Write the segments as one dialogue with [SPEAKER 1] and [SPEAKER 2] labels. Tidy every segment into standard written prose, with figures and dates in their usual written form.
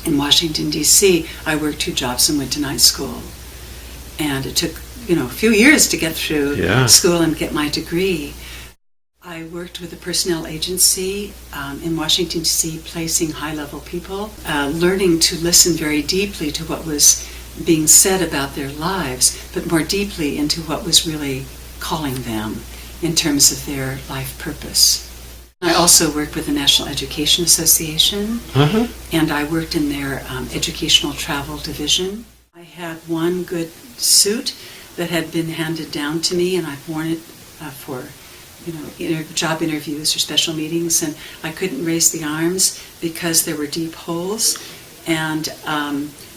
[SPEAKER 1] in Washington, D.C., I worked 2 jobs and went to night school. And it took, a few years to get through school and get my degree. I worked with a personnel agency in Washington, D.C., placing high-level people, learning to listen very deeply to what was being said about their lives, but more deeply into what was really calling them in terms of their life purpose. I also worked with the National Education Association, and I worked in their educational travel division. I had one good suit that had been handed down to me, and I've worn it for job interviews or special meetings, and I couldn't raise the arms because there were deep holes, and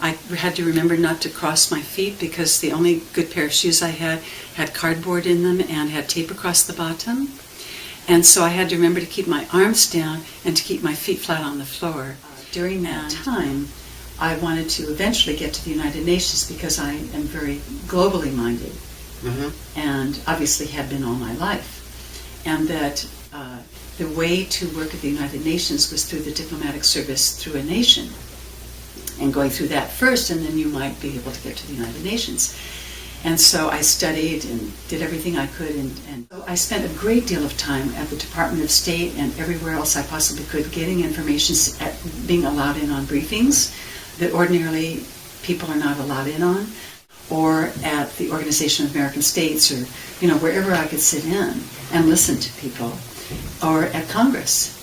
[SPEAKER 1] I had to remember not to cross my feet because the only good pair of shoes I had cardboard in them and had tape across the bottom, and so I had to remember to keep my arms down and to keep my feet flat on the floor. During that time, I wanted to eventually get to the United Nations because I am very globally minded, and obviously have been all my life. And that the way to work at the United Nations was through the diplomatic service through a nation, and going through that first, and then you might be able to get to the United Nations. And so I studied and did everything I could, and so I spent a great deal of time at the Department of State and everywhere else I possibly could, getting information, being allowed in on briefings that ordinarily people are not allowed in on, or at the Organization of American States, or wherever I could sit in and listen to people, or at Congress.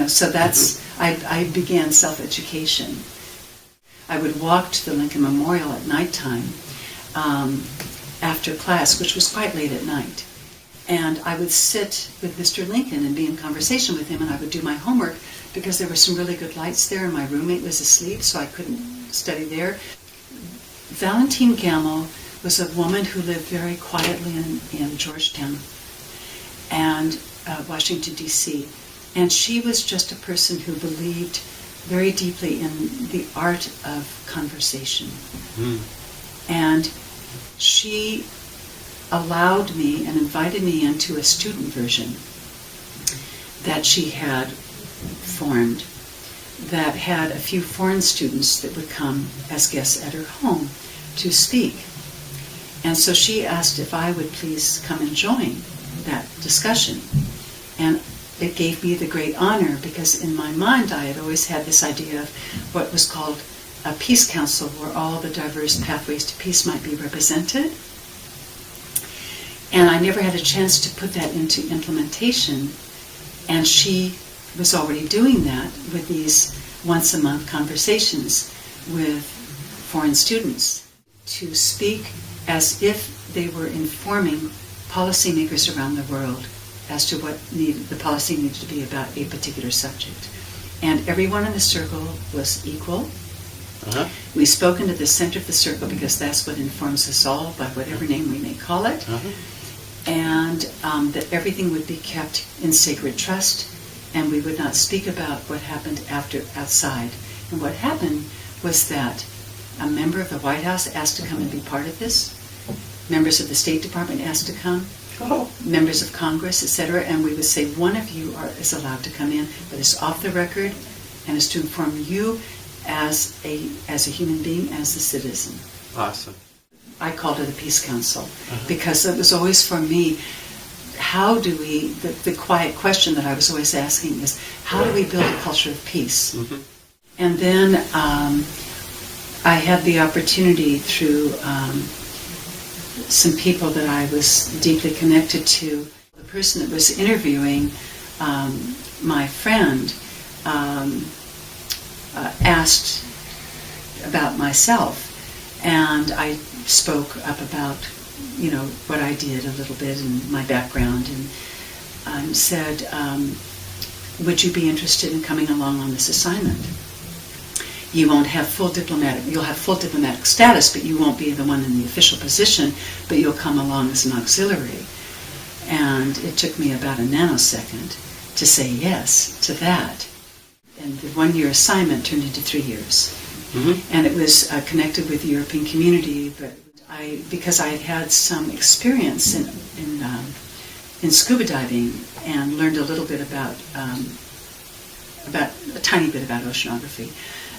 [SPEAKER 1] So that's I began self-education. I would walk to the Lincoln Memorial at nighttime after class, which was quite late at night, and I would sit with Mr. Lincoln and be in conversation with him, and I would do my homework because there were some really good lights there, and my roommate was asleep, so I couldn't study there. Valentine Gamble was a woman who lived very quietly in Georgetown and Washington, D.C. And she was just a person who believed very deeply in the art of conversation. And she allowed me and invited me into a student version that she had formed that had a few foreign students that would come as guests at her home to speak. And so she asked if I would please come and join that discussion. And it gave me the great honor because in my mind I had always had this idea of what was called a peace council where all the diverse pathways to peace might be represented. And I never had a chance to put that into implementation. And she was already doing that with these once-a-month conversations with foreign students to speak as if they were informing policymakers around the world as to what the policy needed to be about a particular subject. And everyone in the circle was equal. We spoke into the center of the circle because that's what informs us all by whatever name we may call it. And that everything would be kept in sacred trust, and we would not speak about what happened outside. And what happened was that a member of the White House asked to come and be part of this. Members of the State Department asked to come. Members of Congress, etc. And we would say, one of you is allowed to come in, but it's off the record, and is to inform you as a human being, as a citizen.
[SPEAKER 2] Awesome.
[SPEAKER 1] I called it the Peace Council because it was always for me, how do we, the quiet question that I was always asking is, how do we build a culture of peace? And then I had the opportunity through some people that I was deeply connected to. The person that was interviewing my friend asked about myself, and I spoke up about what I did a little bit and my background, and said, would you be interested in coming along on this assignment? You won't have you'll have full diplomatic status, but you won't be the one in the official position, but you'll come along as an auxiliary. And it took me about a nanosecond to say yes to that. And the 1-year assignment turned into 3 years. And it was connected with the European community, but because I had had some experience in scuba diving and learned a little bit about a tiny bit about oceanography,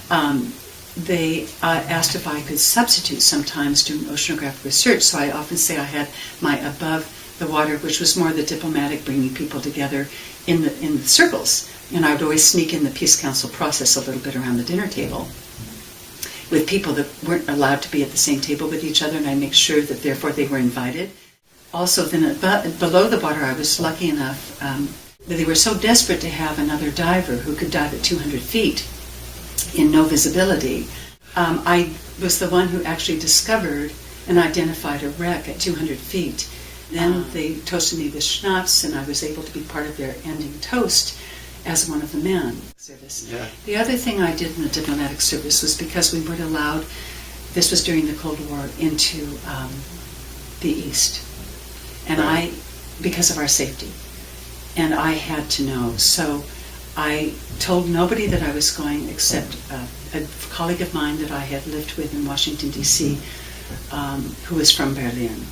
[SPEAKER 1] they asked if I could substitute sometimes doing oceanographic research. So I often say I had my above the water, which was more the diplomatic, bringing people together in the circles. And I would always sneak in the Peace Council process a little bit around the dinner table with people that weren't allowed to be at the same table with each other, and I make sure that therefore they were invited. Also, then below the water, I was lucky enough that they were so desperate to have another diver who could dive at 200 feet in no visibility. I was the one who actually discovered and identified a wreck at 200 feet. Then they toasted me with schnapps, and I was able to be part of their ending toast as one of the men. Service. Yeah. The other thing I did in the diplomatic service was because we weren't allowed, this was during the Cold War, into the East. And right. Because of our safety. And I had to know. So I told nobody that I was going except a colleague of mine that I had lived with in Washington, D.C., who was from Berlin.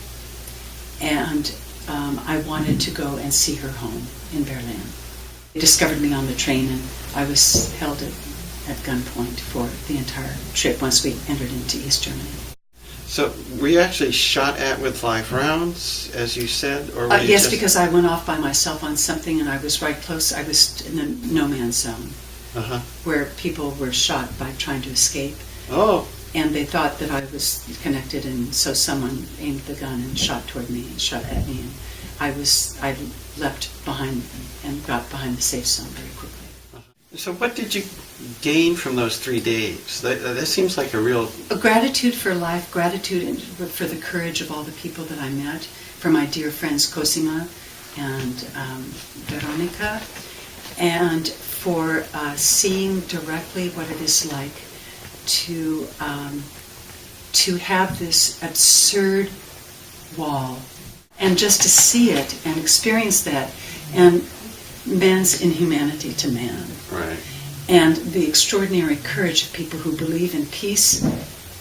[SPEAKER 1] And I wanted to go and see her home in Berlin. They discovered me on the train, and I was held at gunpoint for the entire trip once we entered into East Germany.
[SPEAKER 2] So were you actually shot at with live rounds, as you said? Or were you
[SPEAKER 1] yes, because I went off by myself on something, and I was right close. I was in the no man's zone, where people were shot by trying to escape.
[SPEAKER 2] Oh.
[SPEAKER 1] And they thought that I was connected, and so someone aimed the gun and shot toward me and shot at me. And I leapt behind and got behind the safe zone very quickly.
[SPEAKER 2] So what did you gain from those 3 days? That seems like a real...
[SPEAKER 1] Gratitude for life, gratitude for the courage of all the people that I met, for my dear friends Cosima and Veronica, and for seeing directly what it is like to have this absurd wall, and just to see it and experience that, and man's inhumanity to man.
[SPEAKER 2] Right.
[SPEAKER 1] And the extraordinary courage of people who believe in peace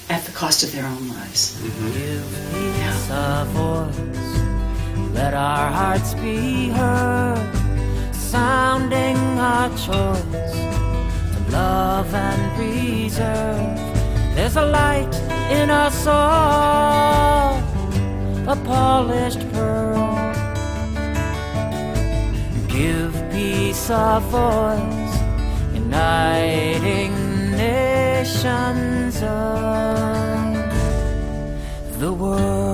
[SPEAKER 1] at the cost of their own lives.
[SPEAKER 3] Mm-hmm. Give peace a voice, let our hearts be heard, sounding our choice to love and preserve. There's a light in us all, a polished pearl. Give peace a voice, uniting nations of the world.